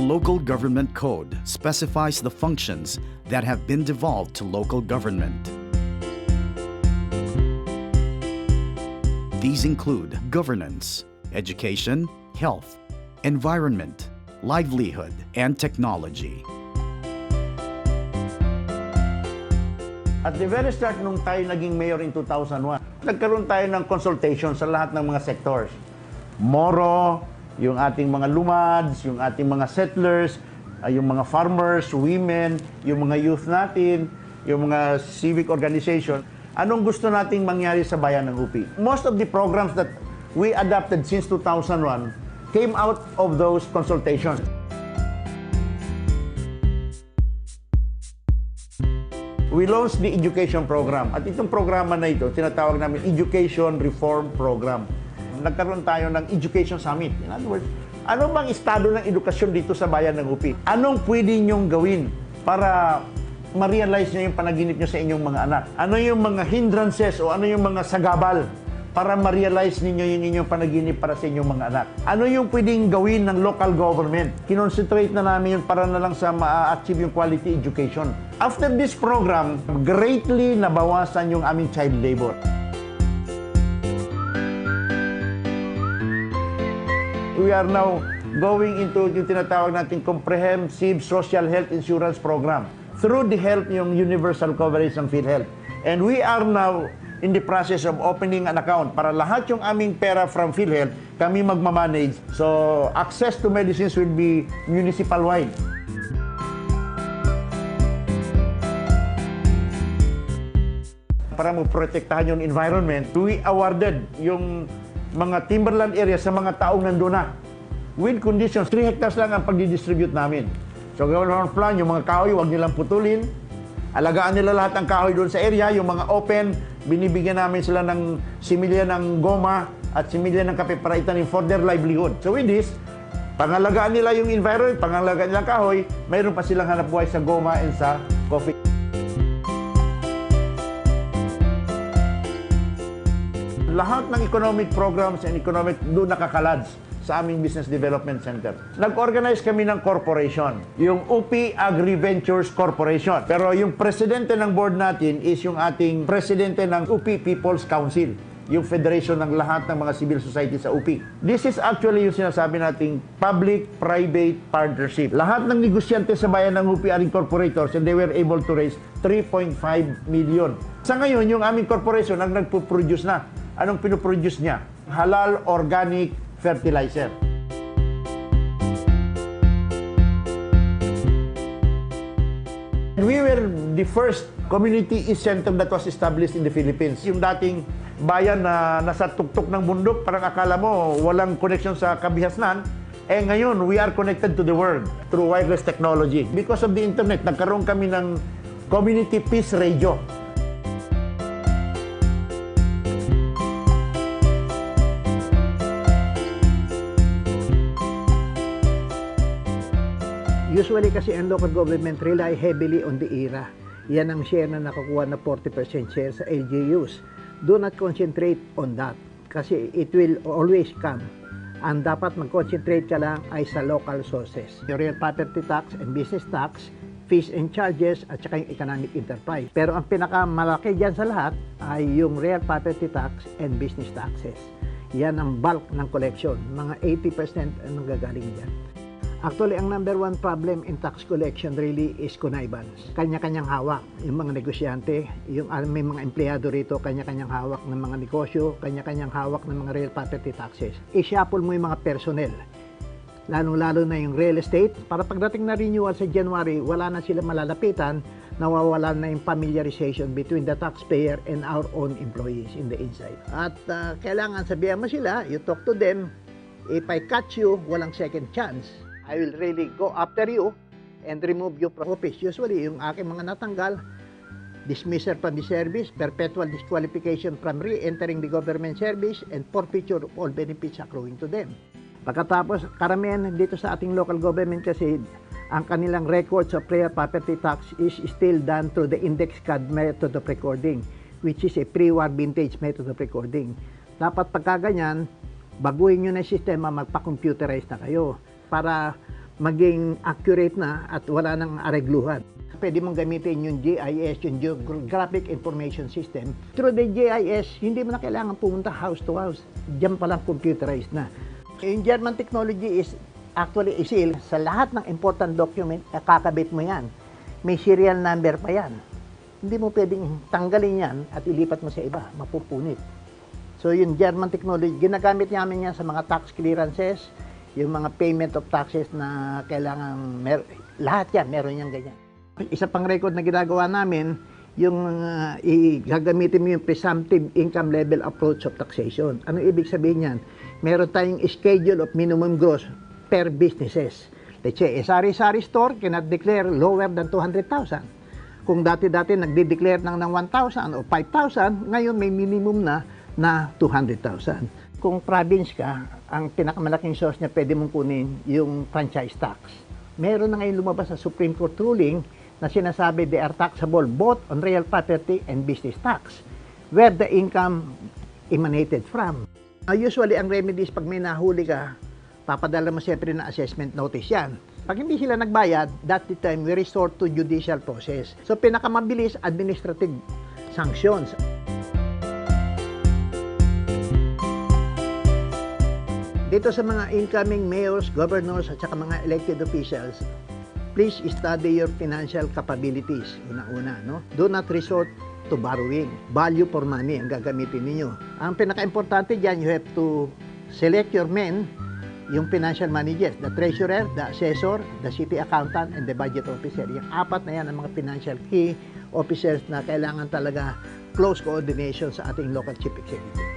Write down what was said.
Local Government Code specifies the functions that have been devolved to local government. These include governance, education, health, environment, livelihood, and technology. At the very start, nung tayo naging mayor in 2001, nagkaroon tayo ng consultation sa lahat ng mga sectors. Moro, yung ating mga lumads, yung ating mga settlers, yung mga farmers, women, yung mga youth natin, yung mga civic organization. Anong gusto nating mangyari sa bayan ng UP? Most of the programs that we adopted since 2001 came out of those consultations. We launched the education program. At itong programa na ito, tinatawag namin Education Reform Program. Nagkaroon tayo ng Education Summit. In other words, ano bang estado ng edukasyon dito sa bayan ng UP? Anong pwede nyong gawin para ma-realize nyo yung panaginip nyo sa inyong mga anak? Ano yung mga hindrances o ano yung mga sagabal para ma-realize ninyo yung inyong panaginip para sa inyong mga anak? Ano yung pwedeng gawin ng local government? Kinonsentrate na namin yun para na lang sa ma-achieve yung quality education. After this program, greatly nabawasan yung aming child labor. We are now going into yung tinatawag nating Comprehensive Social Health Insurance Program through the help yung universal coverage ng PhilHealth. And we are now in the process of opening an account para lahat yung aming pera from PhilHealth, kami magmamanage. So, access to medicines will be municipal-wide. Para mo-protektahan yung environment, we awarded yung mga timberland area sa mga taong nandun na. With conditions, 3 hectares lang ang pagdidistribute namin. So, gawin naman plan, yung mga kahoy, huwag nilang putulin. Alagaan nila lahat ng kahoy doon sa area. Yung mga open, binibigyan namin sila ng similya ng goma at similya ng kape para itanim for their livelihood. So with this, pangalagaan nila yung environment, pangalagaan nila kahoy, mayroon pa silang hanap buhay sa goma and sa coffee. Lahat ng economic programs and economic doon nakakalads sa aming Business Development Center. Nag-organize kami ng corporation, yung UP Agri-Ventures Corporation. Pero yung presidente ng board natin is yung ating presidente ng UP People's Council, yung federation ng lahat ng mga civil society sa UP. This is actually yung sinasabi nating public-private partnership. Lahat ng negosyante sa bayan ng UP are incorporators and they were able to raise 3.5 million. Sa ngayon, yung aming corporation ang nagpo-produce na. Anong pinoproduce niya? Halal organic fertilizer. We were the first community center that was established in the Philippines. Yung dating bayan na nasa tuktok ng bundok, parang akala mo walang connection sa kabihasnan. Eh ngayon, we are connected to the world through wireless technology. Because of the internet, nagkaroon kami ng Community Peace Radio. Usually kasi ang local government rely heavily on the IRA. Yan ang share na nakukuha na 40% share sa LGUs. Do not concentrate on that kasi it will always come. Ang dapat mag-concentrate ka lang ay sa local sources. Yung real property tax and business tax, fees and charges, at saka yung economic enterprise. Pero ang pinakamalaki dyan sa lahat ay yung real property tax and business taxes. Yan ang bulk ng collection. Mga 80% ang nanggagaling dyan. Actually, ang number one problem in tax collection really is connivance. Kanya-kanyang hawak. Yung mga negosyante, yung may mga empleyado rito, kanya-kanyang hawak ng mga negosyo, kanya-kanyang hawak ng mga real property taxes. I-shuffle mo yung mga personnel. Lalong-lalo na yung real estate. Para pagdating na renewal sa January, wala na sila malalapitan, nawawala na yung familiarization between the taxpayer and our own employees in the inside. At kailangan sabihan mo sila, you talk to them, if I catch you, walang second chance. I will really go after you and remove you from office. Usually, yung aking mga natanggal, dismissal from the service, perpetual disqualification from re-entering the government service, and forfeiture of all benefits accruing to them. Pagkatapos, karamihan dito sa ating local government kasi, ang kanilang records of real property tax is still done through the index card method of recording, which is a pre-war vintage method of recording. Dapat pagkaganyan, baguhin nyo na yung sistema, magpa-computerize na kayo para maging accurate na at wala nang aregluhan. Pwede mong gamitin yung GIS, yung Geographic Information System. Through the GIS, hindi mo na kailangan pumunta house to house. Diyan pa lang computerized na. Yung German technology is actually isil. Sa lahat ng important document, kakabit mo yan. May serial number pa yan. Hindi mo pwedeng tanggalin yan at ilipat mo sa iba, mapupunit. So yung German technology, ginagamit namin yan sa mga tax clearances, yung mga payment of taxes na kailangan, lahat yan, meron yan ganyan. Isa pang record na ginagawa namin, yung gagamitin mo yung presumptive income level approach of taxation. Ano ibig sabihin yan? Meron tayong schedule of minimum gross per businesses. Let's say, a sari-sari store cannot declare lower than 200,000. Kung dati-dati nagde-declare ng 1,000 o 5,000, ngayon may minimum na 200,000. Kung province ka, ang pinakamalaking source niya pwede mong kunin yung franchise tax. Meron na ngayon lumabas sa Supreme Court ruling na sinasabi they are taxable both on real property and business tax, where the income emanated from. Usually, ang remedies pag may nahuli ka, papadala mo siyempre na assessment notice yan. Pag hindi sila nagbayad, that the time we resort to judicial process. So, pinakamabilis, administrative sanctions. Dito sa mga incoming mayors, governors, at saka mga elected officials, please study your financial capabilities. Una-una, no? Do not resort to borrowing. Value for money ang gagamitin ninyo. Ang pinaka-importante dyan, you have to select your men, yung financial managers, the treasurer, the assessor, the city accountant, and the budget officer. Yung apat na yan ang mga financial key officers na kailangan talaga close coordination sa ating local chief executive.